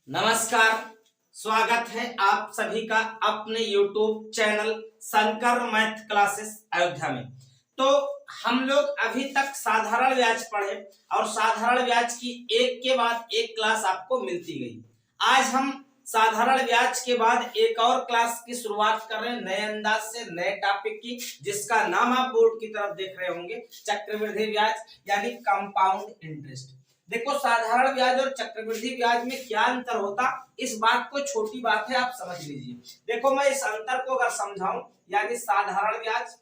नमस्कार। स्वागत है आप सभी का अपने YouTube channel Shankar math classes Ayodhya में। तो हम लोग अभी तक साधारण ब्याज पढ़े और साधारण ब्याज की एक के बाद एक क्लास आपको मिलती गई। आज हम साधारण ब्याज के बाद एक और क्लास की शुरुआत कर रहे हैं नए अंदाज से, नए टॉपिक की, जिसका नाम आप बोर्ड की तरफ देख रहे होंगे, चक्रवृद्धि ब्याज यानी कंपाउंड इंटरेस्ट। देखो, साधारण ब्याज और चक्रवृद्धि ब्याज में क्या अंतर होता, इस बात को छोटी बात है, आप समझ लीजिए। देखो, मैं इस अंतर को अगर समझाऊं, यानी साधारण ब्याज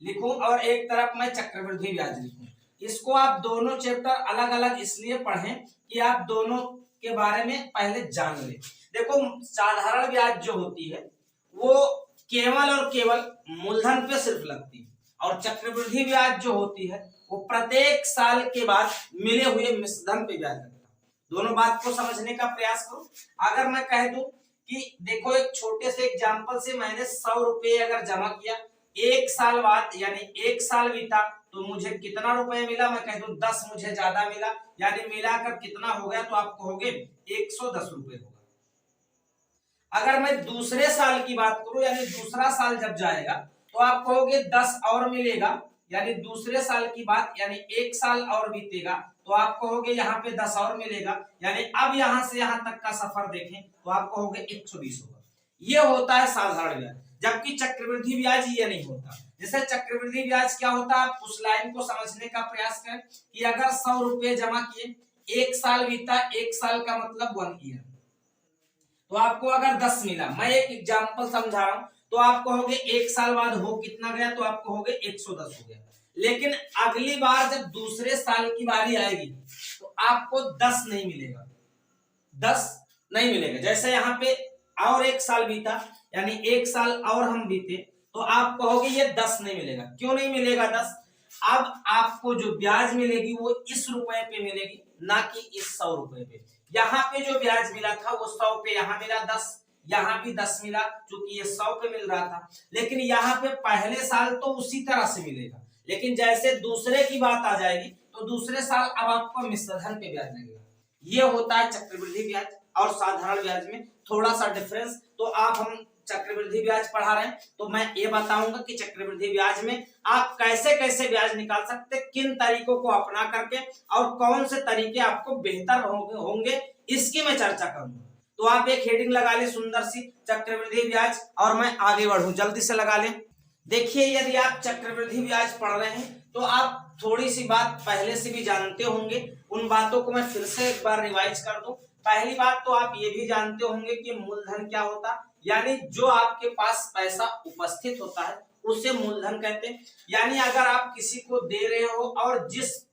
लिखूं और एक तरफ मैं चक्रवृद्धि ब्याज लिखूं, इसको आप दोनों चैप्टर अलग अलग इसलिए पढ़ें कि आप दोनों के बारे में पहले जान लें। देखो, साधारण ब्याज जो होती है वो केवल और केवल मूलधन पे सिर्फ लगती है, और चक्रवृद्धि ब्याज जो होती है वो प्रत्येक साल के बाद मिले हुए मिश्रधन पे ब्याज लगता है। दोनों बात को समझने का प्रयास करो। अगर मैं कह दूं कि देखो, एक छोटे से एग्जांपल से मैंने 100 रुपए अगर जमा किया, एक साल बाद यानी एक साल बीता तो मुझे कितना रुपए मिला, मैं कह दूं 10 मुझे ज्यादा मिला, यानी मिलाकर कितना हो गया, तो आप कहोगे 110 रुपए होगा। अगर मैं दूसरे साल की बात करूं, यानी दूसरा साल जब जाएगा तो आप कहोगे 10 और मिलेगा, यानी दूसरे साल की बात, यानी एक साल और बीतेगा तो आप कहोगे यहाँ पे 10 और मिलेगा, यानी अब यहां से यहां तक का सफर देखें तो आप कहोगे 120 होगा। ये होता है साधारण ब्याज, जबकि चक्रवृद्धि ब्याज ये नहीं होता। जैसे चक्रवृद्धि ब्याज क्या होता है, आप उस लाइन को समझने का प्रयास करें कि अगर 100 रुपए जमा किए, एक साल बीता, एक साल का मतलब 1 ईयर, तो आपको अगर 10 मिला, मैं एक एग्जांपल समझा रहा हूं, तो आप कहोगे एक साल बाद हो कितना गया, तो आप कहोगे 110 हो गया। लेकिन अगली बार जब दूसरे साल की बारी आएगी तो आपको 10 नहीं मिलेगा, 10 नहीं मिलेगा। जैसे यहाँ पे और एक साल बीता, यानी एक साल और हम बीते, तो आप कहोगे ये 10 नहीं मिलेगा। क्यों नहीं मिलेगा 10? अब आपको जो ब्याज मिलेगी वो इस रुपए पे मिलेगी, ना कि इस 100 रुपए पे। यहाँ पे जो ब्याज मिला था वो 100 पे यहाँ मिला 10, यहाँ भी 10 मिला, क्योंकि ये 100 पे मिल रहा था। लेकिन यहाँ पे पहले साल तो उसी तरह से मिलेगा, लेकिन जैसे दूसरे की बात आ जाएगी तो दूसरे साल अब आपको मिश्रधन पे ब्याज लगेगा। ये होता है चक्रवृद्धि ब्याज और साधारण ब्याज में थोड़ा सा डिफरेंस। तो आप हम चक्रवृद्धि ब्याज पढ़ा रहे हैं, तो मैं ये बताऊंगा कि चक्रवृद्धि ब्याज में आप कैसे कैसे ब्याज निकाल सकते हैं, किन तरीकों को अपना करके, और कौन से तरीके आपको बेहतर होंगे, इसकी मैं चर्चा करूंगा। तो आप एक हेडिंग लगा ले सुंदर सी, चक्रवृद्धि ब्याज, और मैं आगे बढ़ूं, जल्दी से लगा लें। देखिए, यदि आप चक्रवृद्धि ब्याज पढ़ रहे हैं तो आप थोड़ी सी बात पहले से भी जानते होंगे, उन बातों को मैं फिर से एक बार रिवाइज कर दूं। पहली बात तो आप ये भी जानते होंगे कि मूलधन क्या होता है, यानी जो आपके पास पैसा उपस्थित होता है उसे मूलधन कहते हैं। यानी अगर आप किसी को दे रहे हो और जिस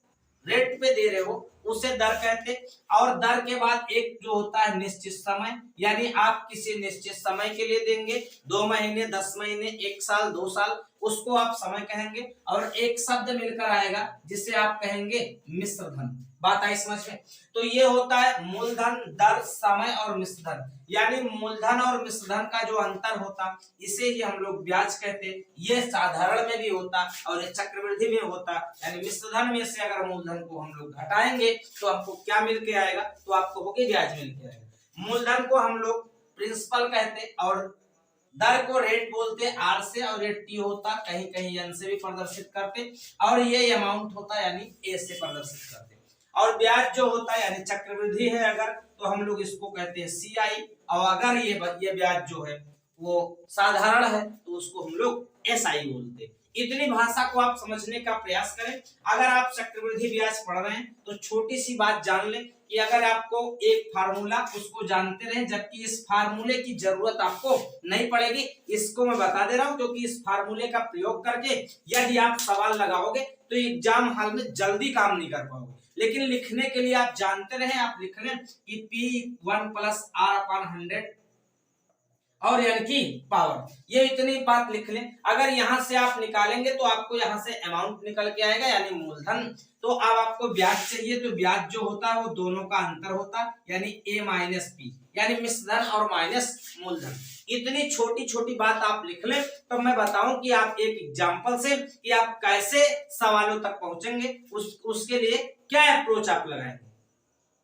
रेट पे दे रहे हो उसे दर कहते हैं, और दर के बाद एक जो होता है निश्चित समय, यानी आप किसी निश्चित समय के लिए देंगे, 2 महीने, 10 महीने, 1 साल, 2 साल, उसको आप समय कहेंगे, और एक शब्द मिलकर आएगा जिसे आप कहेंगे मिश्रधन। बात आई समझ में? तो ये होता है मूलधन, दर, समय और मिश्रधन। यानी मूलधन और मिश्रधन का जो अंतर होता, इसे ही हम लोग ब्याज कहते हैं। ये साधारण में भी होता और ये चक्रवृद्धि में होता। यानी मिश्रधन में से अगर मूलधन को हम लोग घटाएंगे तो आपको क्या मिल के आएगा, तो आपको होगी ब्याज मिल के आएगा। मूलधन को हम लोग प्रिंसिपल कहते और दर को रेट बोलते आर से, और ये टी होता, कहीं कहीं एन से भी प्रदर्शित करते, और ये अमाउंट होता यानी ए से प्रदर्शित करते। और ब्याज जो होता है यानी चक्रवृद्धि है अगर, तो हम लोग इसको कहते हैं सी आई, और अगर ये ब्याज जो है वो साधारण है तो उसको हम लोग एस आई बोलते हैं। इतनी भाषा को आप समझने का प्रयास करें। अगर आप चक्रवृद्धि ब्याज पढ़ रहे हैं तो छोटी सी बात जान लें कि अगर आपको एक फार्मूला उसको जानते रहे, जबकि इस फार्मूले की जरूरत आपको नहीं पड़ेगी, इसको मैं बता दे रहा हूं, क्योंकि इस फार्मूले का प्रयोग करके यदि आप सवाल लगाओगे तो एग्जाम हॉल में जल्दी काम नहीं कर पाओगे। लेकिन लिखने के लिए आप जानते रहे, आप लिख लें कि P1 + R/100 और यानी कि पावर, ये इतनी बात लिख लें। अगर यहां से आप निकालेंगे तो आपको यहां से अमाउंट निकल के आएगा, यानी मूलधन। तो अब आपको ब्याज चाहिए, तो ब्याज जो होता है वो दोनों का अंतर होता है, यानी A - P, यानी मिश्रधन और माइनस मूलधन। इतनी छोटी छोटी बात आप लिख लें, तो मैं बताऊं कि आप एक एग्जांपल से कि आप कैसे सवालों तक पहुंचेंगे, उसके लिए क्या अप्रोच आप लगाएंगे।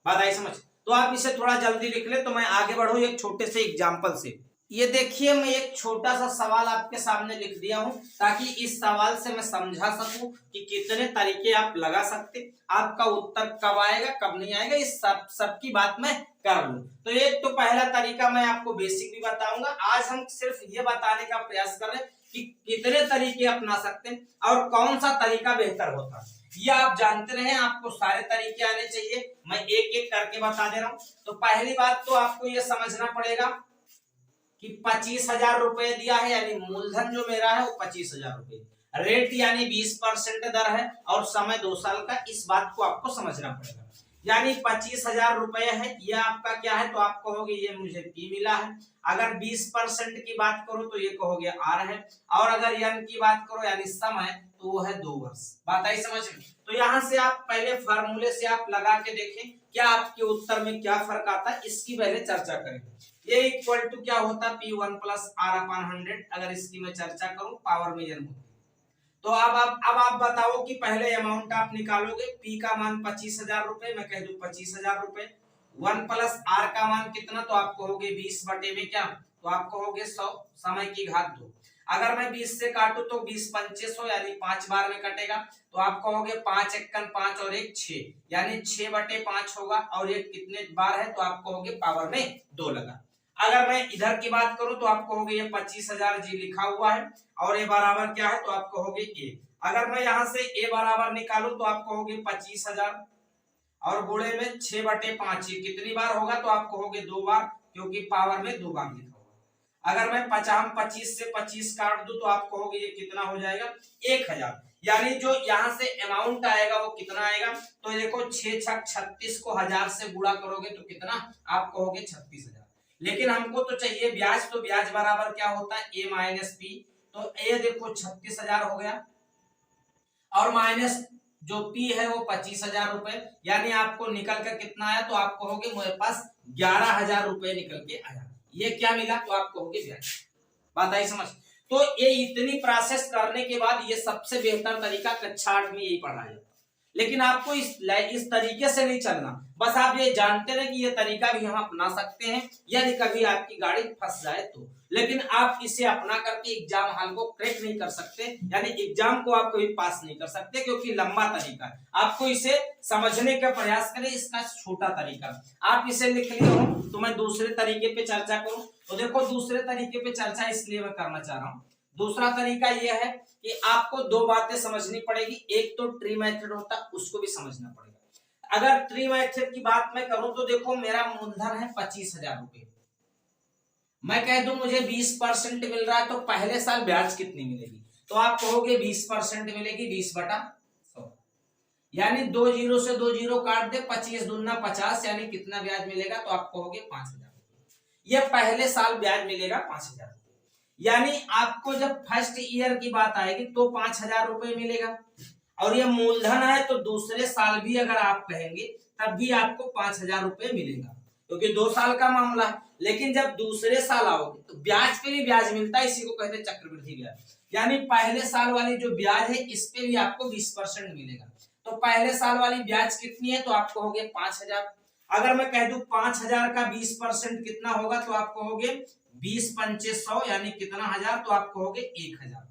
बात आई समझ? तो आप इसे थोड़ा जल्दी लिख ले। तो मैं आगे बढ़ूं एक छोटे से एग्जाम्पल से। ये देखिए, मैं एक छोटा सा सवाल आपके सामने लिख दिया हूं ताकि इस सवाल से मैं समझा सकूं कि कितने तरीके आप लगा सकते, आपका उत्तर कब आएगा कब नहीं आएगा, इस सब की बात मैं कर लूं। तो एक तो पहला तरीका मैं आपको बेसिक भी बताऊंगा। आज हम सिर्फ ये बताने का प्रयास कर रहे हैं कि कितने तरीके अपना सकते हैं और कौन सा तरीका बेहतर होता है। ये आप जानते रहे, आपको सारे तरीके आने चाहिए। मैं एक एक करके बता दे रहा हूं। तो पहली बात तो आपको ये समझना पड़ेगा कि 25,000 रुपए दिया है, यानी मूलधन जो मेरा है वो 25,000 रुपए, रेट यानी 20% दर है और समय 2 साल का। इस बात को आपको समझना पड़ेगा। यानी 25,000 रुपए है, ये आपका क्या है, तो आप कहोगे ये मुझे पी मिला है। अगर 20% की बात करो तो ये कहोगे आर है, और अगर एन की बात करो यानी समय, तो वो है 2 वर्ष। बात आई समझ में? तो यहाँ से आप पहले फार्मूले से आप लगा के देखें क्या आपके उत्तर में क्या फर्क आता है, इसकी पहले चर्चा करें। ये इक्वल टू क्या होता है, P1 प्लस R अपॉन 100। अगर इसकी मैं चर्चा करूं पावर में n होती। तो अब आप बताओ कि पहले अमाउंट आप निकालोगे। P का मान 25,000 रुपए, मैं कह दूं 25,000 रुपए। 1 प्लस R का मान कितना, तो आप कहोगे 20 बटे में क्या, तो आप कहोगे 100, समय की घात 2। अगर मैं 20 से काटूं तो 20 पंचे 100, यानी 5 बार में कटेगा। तो आप कहोगे 5 एकन 5 और 1 6, यानी 6 बटे 5 होगा। और ये कितने बार है, तो आप कहोगे पावर में 2 लगा। अगर मैं इधर की बात करूं तो आप कहोगे ये 25,000 जी लिखा हुआ है और ये बराबर क्या है, तो आप कहोगे ए। अगर मैं यहां से ए बराबर निकालूं तो आप कहोगे 25,000 और गुणे में 6 बटे 5, ये कितनी बार होगा, तो आप कहोगे 2 बार, क्योंकि पावर में 2 बार लिखा हुआ। अगर मैं 25 से 25 काट दूं तो आप कहोगे ये कितना हो जाएगा, 1000। यानी जो यहाँ से अमाउंट आएगा वो कितना आएगा, तो देखो 6 छक 36 को 1000 से गुणा करोगे तो कितना, आप कहोगे 36,000। लेकिन हमको तो चाहिए ब्याज, तो ब्याज बराबर क्या होता है, ए माइनस पी। तो ए देखो 36,000 हो गया और माइनस जो पी है वो 25,000 रुपए, यानी आपको निकल कर कितना आया, तो आप कहोगे मेरे पास 11,000 रुपए निकल के आया। ये क्या मिला, तो आप कहोगे ब्याज। बात आई समझ? तो ये इतनी प्रोसेस करने के बाद ये सबसे बेहतर तरीका कक्षा 8 में यही पढ़ाया जाता है। लेकिन आपको इस तरीके से नहीं चलना, बस आप ये जानते रहे कि ये तरीका भी हम अपना सकते हैं यदि कभी आपकी गाड़ी फंस जाए तो। लेकिन आप इसे अपना करके एग्जाम हॉल को क्रैक नहीं कर सकते, यानी एग्जाम को आप कभी पास नहीं कर सकते, क्योंकि लंबा तरीका है। आपको इसे समझने का प्रयास करें, इसका छोटा तरीका आप इसे लिख लिए हो। तो मैं दूसरे तरीके पे चर्चा करूं, तो देखो दूसरे तरीके पे चर्चा इसलिए मैं करना चाह रहा हूं। दूसरा तरीका यह है कि आपको 2 बातें समझनी पड़ेगी। एक तो ट्री मेथड होता है, उसको भी समझना पड़ेगा। अगर ट्री मेथड की बात मैं करूं तो देखो मेरा मूलधन है 25,000 रुपए, मैं कह दूं मुझे 20% मिल रहा है, तो पहले साल ब्याज कितनी मिलेगी, तो आप कहोगे 20% मिलेगी 20 बटा 100, यानी 2 जीरो से 2 जीरो काट दे, 25 दूना 50, यानी कितना ब्याज मिलेगा, तो आप कहोगे 5,000। ये पहले साल ब्याज मिलेगा 5,000। यानी आपको जब फर्स्ट ईयर की बात आएगी तो 5,000 रुपए मिलेगा, और ये मूलधन है तो दूसरे साल भी अगर आप कहेंगे तब भी आपको 5,000 रुपए मिलेगा, क्योंकि 2 साल का मामला है। लेकिन जब दूसरे साल आओगे तो ब्याज पे भी ब्याज मिलता है, इसी को कहते हैं चक्रवृद्धि ब्याज। यानी पहले साल वाली जो ब्याज है इस पे भी आपको 20% मिलेगा। तो पहले साल वाली ब्याज कितनी है, तो आप कहोगे 5,000। अगर मैं कह दूं 5,000 का 20% कितना होगा, तो आप कहोगे 20 पंचे 100, यानी कितना हजार, तो आप कहोगे 1,000।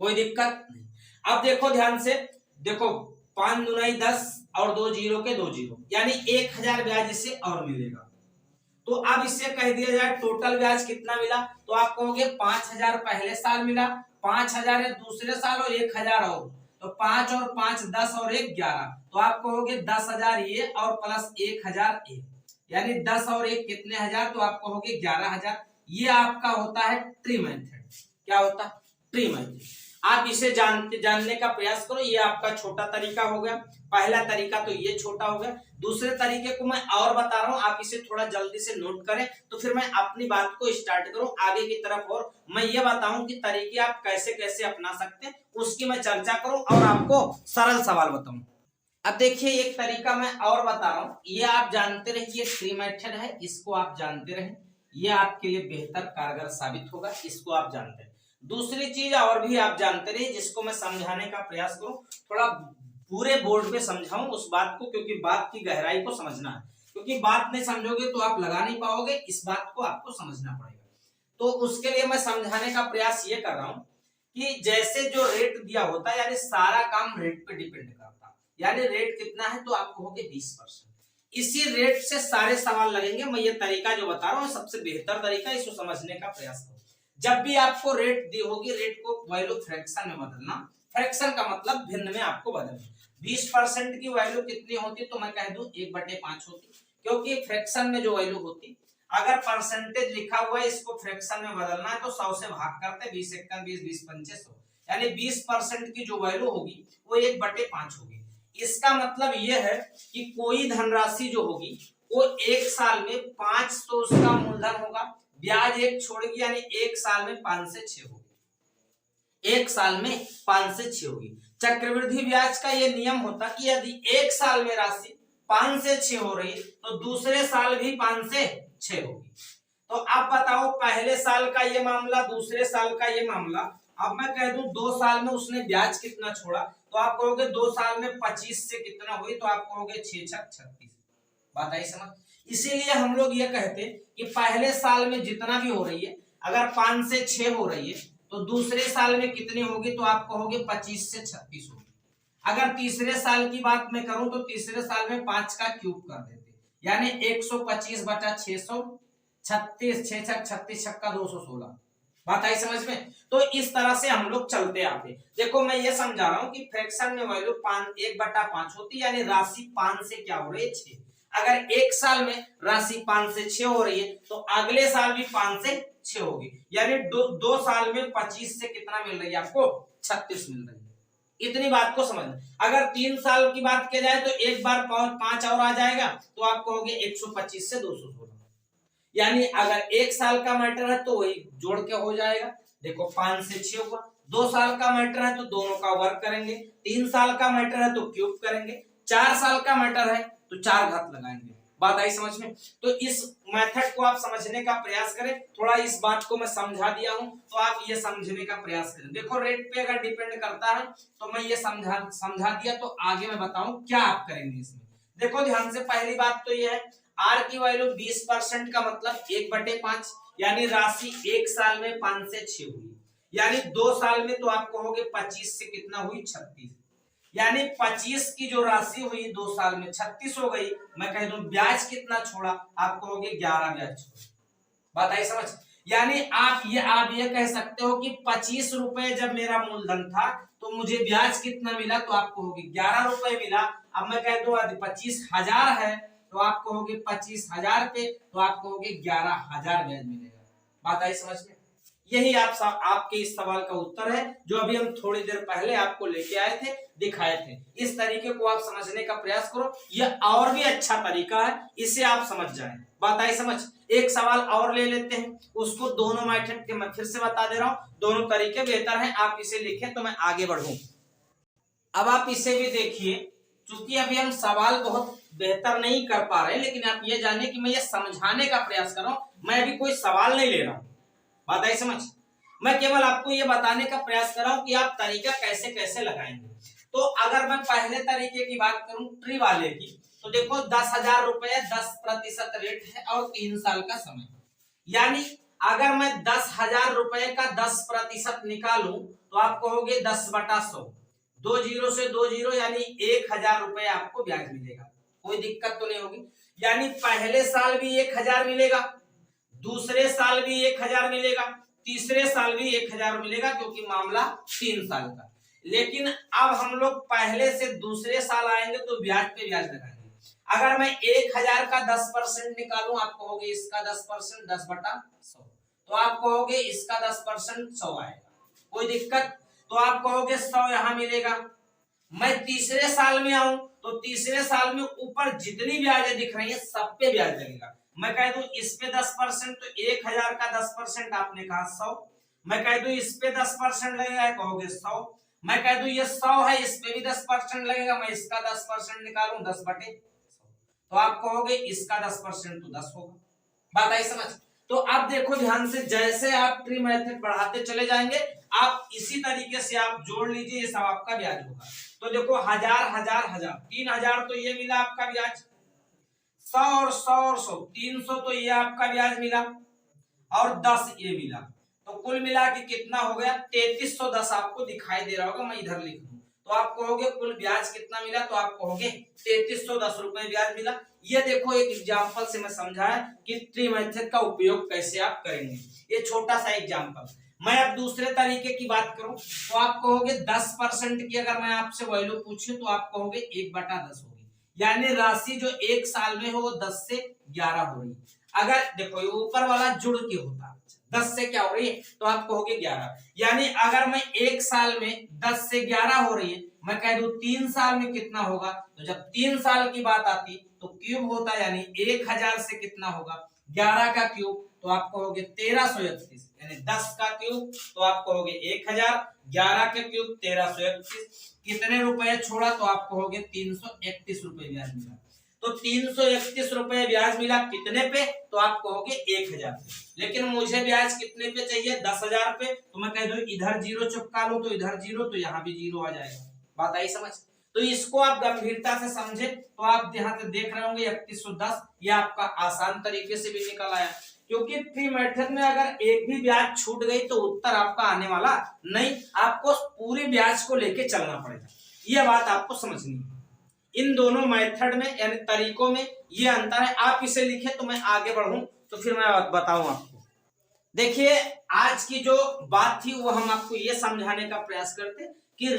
कोई दिक्कत नहीं। अब देखो ध्यान से, देखो 5 दूनी 10 और 2 जीरो के 2 जीरो, यानी 1,000 ब्याज इससे और मिलेगा। तो अब इससे कह दिया जाए टोटल ब्याज कितना मिला, तो आप कहोगे 5,000 पहले साल मिला, 5,000 है दूसरे साल और 1,000 और, तो 5 और 5 10 और 1 11, तो आप कहोगे 10,000 ये और प्लस 1,000 ये, यानी 10 और 1 कितने हजार, तो आप कहोगे 11,000। ये आपका होता है ट्री मेथड। क्या होता है, ट्री मेथड। आप इसे जानने का प्रयास करो। ये आपका छोटा तरीका हो गया, पहला तरीका तो ये छोटा हो गया। दूसरे तरीके को मैं और बता रहा हूं, आप इसे थोड़ा जल्दी से नोट करें, तो फिर मैं अपनी बात को स्टार्ट करूं आगे की तरफ, और मैं ये बताऊं कि तरीके आप कैसे कैसे अपना सकते हैं, उसकी मैं चर्चा करूं और आपको सरल सवाल बताऊं। अब देखिए एक तरीका मैं और बता रहा हूं, ये आप जानते रहे, ये ट्री मेथड है, इसको आप जानते रहे, ये आपके लिए बेहतर कारगर साबित होगा, इसको आप जानते हैं। दूसरी चीज और भी आप जानते रहे, जिसको मैं समझाने का प्रयास करूं, थोड़ा पूरे बोर्ड पे समझाऊं उस बात को, क्योंकि बात की गहराई को समझना है। क्योंकि बात नहीं समझोगे तो आप लगा नहीं पाओगे, इस बात को आपको समझना पड़ेगा। तो उसके लिए मैं समझाने का प्रयास ये कर रहा हूं कि जैसे जो रेट दिया होता है, यानी सारा काम रेट पे डिपेंड करता है, यानी रेट कितना है तो आप कहोगे 20%। इसी रेट से सारे सवाल लगेंगे। मैं ये तरीका जो बता रहा हूँ सबसे बेहतर तरीका, इसको समझने का प्रयास करो। जब भी आपको रेट दी होगी, रेट को वैल्यू फ्रैक्शन में बदलना। फ्रैक्शन का मतलब भिन्न में आपको बदलना। 20% की वैल्यू कितनी होती तो मैं कह दूं 1/5 होती, क्योंकि फ्रैक्शन में जो वैल्यू होती, अगर परसेंटेज लिखा हुआ है इसको फ्रैक्शन में बदलना है तो 100 से भाग करते, 20 एकम 20, 20 पंचे 100, यानी 20% की जो वैल्यू होगी वो 1/5 होगी। इसका मतलब यह है कि कोई धनराशि जो होगी वो एक साल में 5 तो उसका मूलधन होगा, ब्याज एक छोड़ेगी, यानी एक साल में 5 से 6 होगी। एक साल में 5 से 6 होगी। चक्रवृद्धि ब्याज का यह नियम होता कि यदि एक साल में राशि 5 से 6 हो रही है तो दूसरे साल भी 5 से 6 होगी। तो अब बताओ पहले साल का ये मामला, दूसरे साल का ये मामला। अब मैं कह दूं 2 साल में उसने ब्याज कितना छोड़ा तो आप कहोगे 2 साल में 25 से कितना हुई तो आप कहोगे 6 छक 36। बात आई समझ। इसीलिए हम लोग ये कहते कि पहले साल में जितना भी हो रही है, अगर 5 से 6 हो रही है तो दूसरे साल में कितनी होगी तो आप कहोगे 25 से 36 होगी। अगर तीसरे साल की बात मैं करूं तो तीसरे साल में 5 का क्यूब कर देते, यानी 125/600, 36, 6 छक 36 छक्का 216। बात आई समझ में। तो इस तरह से हम लोग चलते आते। देखो मैं ये समझा रहा हूं कि फ्रैक्शन में वैल्यू 1/5 होती, यानी राशि 5 से क्या हो रही है 6। अगर एक साल में राशि 5 से 6 हो रही है तो अगले साल भी 5 से 6 होगी, यानी दो साल में 25 से कितना मिल रही है आपको 36 मिल रही है। इतनी बात को समझना। अगर 3 साल की बात की जाए तो एक बार 5 और आ जाएगा तो आप कहोगे 125 से 216, यानी अगर एक साल का मैटर है तो वही जोड़ के हो जाएगा। देखो 5 से 6 हुआ। 2 साल का मैटर है तो दोनों का वर्ग करेंगे, 3 साल का मैटर है तो क्यूब करेंगे, 4 साल का मैटर है तो 4 घात लगाएंगे। बात आई समझ में। तो इस मेथड को आप समझने का प्रयास करें। थोड़ा इस बात को मैं समझा दिया हूं तो आप ये समझने का प्रयास करें। देखो रेट पे अगर डिपेंड करता है तो मैं ये समझा दिया, तो आगे मैं बताऊं क्या आप करेंगे इसमें। देखो ध्यान से, पहली बात तो ये है आर की वैल्यू 20% का मतलब 1/5, यानी राशि एक साल में 5 से 6 हुई, यानी 2 साल में तो आप कहोगे 25 से कितना हुई 36, यानी 25 की जो राशि हुई 2 साल में 36 हो गई। मैं कह दूं ब्याज कितना छोड़ा, आप कहोगे 11 ब्याज छोड़ा। बात आई समझ। यानी आप ये कह सकते हो कि 25 रुपए जब मेरा मूलधन था तो मुझे ब्याज कितना मिला तो आप कहोगे 11 रुपए मिला। अब मैं कह दूं 25,000 है तो आप कहोगे 25,000 पे तो आप कहोगे 11,000 ब्याज मिलेगा। बात आई समझ में। यही आपके इस सवाल का उत्तर है जो अभी हम थोड़ी देर पहले आपको लेके आए थे, दिखाए थे। इस तरीके को आप समझने का प्रयास करो, यह और भी अच्छा तरीका है, इसे आप समझ जाएं। बात आई समझ। एक सवाल और ले लेते हैं, उसको दोनों मेथड के मैं फिर से बता दे रहा हूं, दोनों तरीके बेहतर हैं। आप इसे लिखें तो मैं आगे बढ़ूं। अब आप इसे भी देखिए, क्योंकि अभी हम सवाल बहुत बेहतर नहीं कर पा रहे, लेकिन आप ये जानिए कि मैं ये समझाने का प्रयास कर रहा हूं, मैं अभी कोई सवाल नहीं ले रहा हूं। बात आई समझ। मैं केवल आपको ये बताने का प्रयास कर रहा हूं कि आप तरीका कैसे कैसे लगाएंगे। तो अगर मैं पहले तरीके की बात करूं ट्री वाले की, तो देखो 10,000 रुपए 10% रेट है और 3 साल का समय, यानी अगर मैं 10,000 रुपए का 10% निकालूं तो आप कहोगे 10/100, 2 जीरो से 2 जीरो, यानी 1,000 रुपए आपको ब्याज मिलेगा। कोई दिक्कत तो नहीं होगी। यानी पहले साल भी 1,000 मिलेगा, दूसरे साल भी 1,000 मिलेगा, तीसरे साल भी 1,000 मिलेगा, क्योंकि मामला 3 साल का। लेकिन अब हम लोग पहले से दूसरे साल आएंगे तो ब्याज पे ब्याज लगाएंगे। अगर मैं 1,000 का 10% निकालूं, आप कहोगे इसका 10% 10/100, तो आप कहोगे इसका 10% 100 आएगा। कोई दिक्कत? तो आप कहोगे 100 यहां मिलेगा। मैं तीसरे साल में आऊं तो तीसरे साल में ऊपर जितनी ब्याजें दिख रही है सब पे ब्याज लगेगा। मैं कह दूं इस पे 10%, तो 1,000 का 10% आपने कहा 100। मैं कह दूं इस पे 10% लगेगा, कहोगे 100। मैं कह दूं ये 100 है, इस पे भी 10% लगेगा, मैं इसका 10% निकालूं 10/100, तो आप कहोगे इसका 10% तो 10 होगा। बात आई समझ। तो अब देखो ध्यान से, जैसे आप ट्री मेथड बढ़ाते चले जाएंगे, आप इसी तरीके से आप जोड़ लीजिए, ये सब आपका ब्याज होगा। तो देखो 1,000 1,000 1,000, 3,000 तो ये मिला आपका ब्याज, 100 और 100 और 100, 300 तो ये आपका ब्याज मिला और 10 ये मिला, तो कुल मिला के कितना हो गया 3310 आपको दिखाई दे रहा होगा, मैं इधर लिख दूं तो आप कहोगे कुल ब्याज कितना मिला, तो आप कहोगे 3310 रुपए ब्याज मिला। ये देखो एक एग्जांपल से मैं समझाया कि ट्री मेथड का उपयोग कैसे आप करेंगे, ये छोटा सा एग्जांपल। मैं अब दूसरे तरीके की बात करूं तो आप कहोगे 10% की अगर मैं आपसे वैल्यू पूछूं तो आप कहोगे 1/10 होगी, यानी राशि जो एक साल में हो वो 10 से 11 हो रही। अगर देखो ये ऊपर वाला जुड़ के होता 10 से क्या हो रही है तो आप कहोगे 11, यानी अगर मैं एक साल में 10 से 11 हो रही है, मैं कह दूं 3 साल में कितना होगा, तो जब 3 साल की बात आती तो क्यूब होता, यानी 1000 से कितना होगा 11 का क्यूब, तो आप कहोगे 1331, यानी 10 का क्यूब तो आप कहोगे 1000, 11 के क्यूब 1331, कितने रुपए छोड़ा, तो आप कहोगे 331 रुपए ब्याज मिला। तो 331 रुपए ब्याज मिला कितने पे, तो आप कहोगे 1000 पे, लेकिन मुझे ब्याज कितने पे चाहिए 10,000 पे, तो मैं कह दूं इधर जीरो चिपका लो, तो इधर जीरो तो यहाँ भी जीरो आ जाएगा। बात आई समझ? तो इसको आप गंभीरता से समझे तो आप यहाँ पे देख रहे होंगे 3110, ये आपका आसान तरीके से भी निकल आया, क्योंकि ट्री मेथड में अगर एक भी ब्याज छूट गई तो उत्तर आपका आने वाला नहीं, आपको पूरी ब्याज को लेके चलना पड़ेगा। यह बात आपको समझनी है। इन दोनों मेथड में यानी तरीकों में ये अंतर है। आप इसे लिखे तो मैं आगे बढ़ूं तो फिर मैं बताऊं आपको। देखिए आज की जो बात थी वो हम आपको ये समझाने का प्रयास करते कि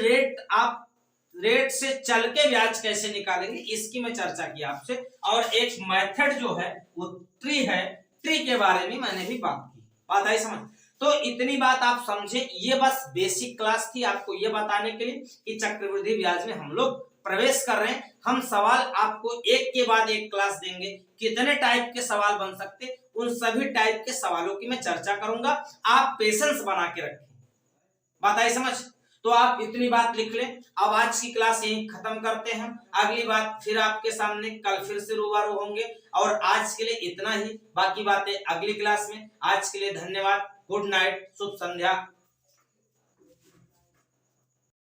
रेट से चल के ब्याज कैसे निकालेंगे, इसकी मैं चर्चा की आपसे, और एक मेथड जो है वो ट्री है, ट्री के बारे में मैंने भी बात की। बात आई समझ? तो इतनी बात आप समझे, ये बस बेसिक क्लास थी आपको ये बताने के लिए कि चक्रवृद्धि ब्याज में हम लोग प्रवेश कर रहे हैं। हम सवाल आपको एक के बाद एक क्लास देंगे, कितने टाइप के सवाल बन सकते, उन सभी टाइप के सवालों की मैं चर्चा करूंगा। आप पेशेंस बना के रखें। बात आई समझ? तो आप इतनी बात लिख लें। अब आज की क्लास यहीं खत्म करते हैं, अगली बात फिर आपके सामने कल फिर से रूबरू होंगे, और आज के लिए इतना ही, बाकी बातें अगली क्लास में। आज के लिए धन्यवाद, गुड नाइट, शुभ संध्या।